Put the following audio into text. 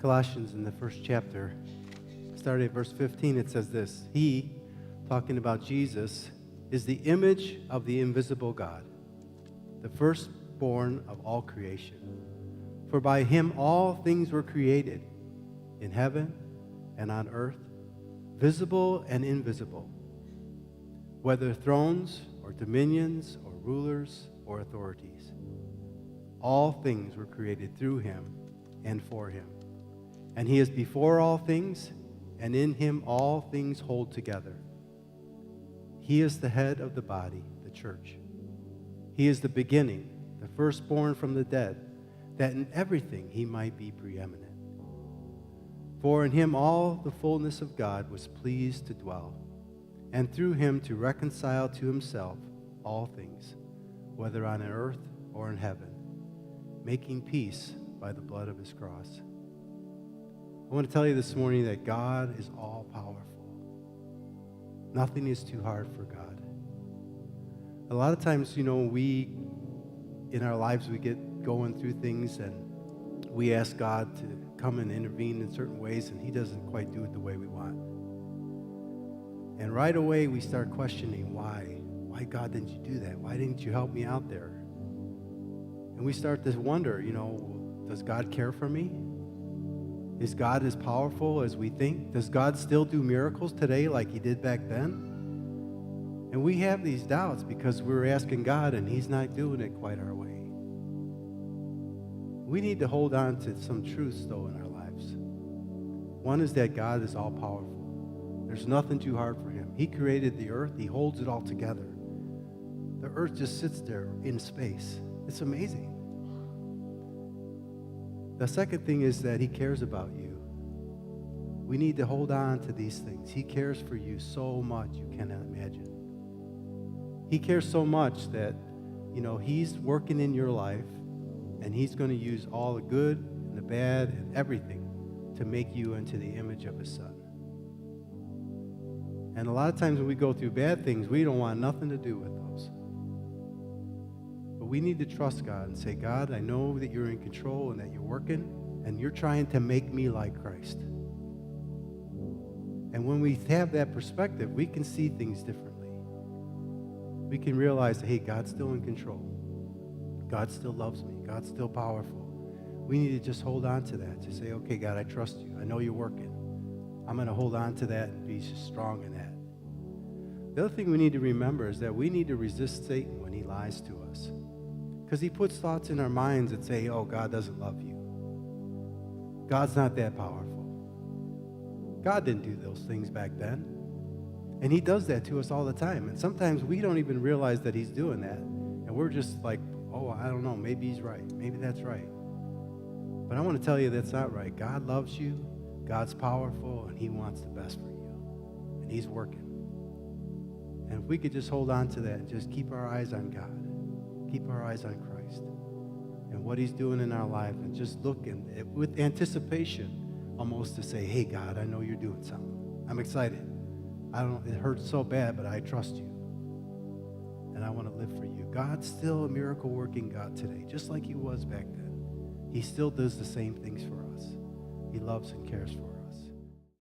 Colossians in the first chapter, starting at verse 15, it says this: He, talking about Jesus, is the image of the invisible God, the firstborn of all creation. For by him all things were created, in heaven and on earth, visible and invisible, whether thrones or dominions or rulers or authorities. All things were created through him and for him. And he is before all things, and in him all things hold together. He is the head of the body, the church. He is the beginning, the firstborn from the dead, that in everything he might be preeminent. For in him all the fullness of God was pleased to dwell, and through him to reconcile to himself all things, whether on earth or in heaven, making peace by the blood of his cross. I want to tell you this morning that God is all-powerful. Nothing is too hard for God. A lot of times, we, in our lives, we get going through things and we ask God to come and intervene in certain ways, and he doesn't quite do it the way we want. And right away, we start questioning why. Why, God, didn't you do that? Why didn't you help me out there? And we start to wonder, does God care for me? Is God as powerful as we think? Does God still do miracles today like he did back then? And we have these doubts because we're asking God and he's not doing it quite our way. We need to hold on to some truths, though, in our lives. One is that God is all-powerful. There's nothing too hard for him. He created the earth. He holds it all together. The earth just sits there in space. It's amazing. The second thing is that he cares about you. We need to hold on to these things. He cares for you so much you cannot imagine. He cares so much that, he's working in your life, and he's going to use all the good and the bad and everything to make you into the image of his son. And a lot of times when we go through bad things, we don't want nothing to do with those. But we need to trust God and say, God, I know that you're in control and that you're working and you're trying to make me like Christ. And when we have that perspective, we can see things differently. We can realize, hey, God's still in control. God still loves me. God's still powerful. We need to just hold on to that, to say, okay, God, I trust you. I know you're working. I'm going to hold on to that and be strong in that. The other thing we need to remember is that we need to resist Satan when he lies to us. Because he puts thoughts in our minds that say, oh, God doesn't love you. God's not that powerful. God didn't do those things back then. And he does that to us all the time. And sometimes we don't even realize that he's doing that. And we're just like, oh, I don't know, maybe he's right. Maybe that's right. But I want to tell you that's not right. God loves you. God's powerful, and he wants the best for you. And he's working. And if we could just hold on to that and just keep our eyes on God, keep our eyes on Christ and what he's doing in our life, and just look with anticipation almost to say, hey, God, I know you're doing something. I'm excited. It hurts so bad, but I trust you. And I want to live for you. God's still a miracle-working God today, just like he was back then. He still does the same things for us. He loves and cares for us.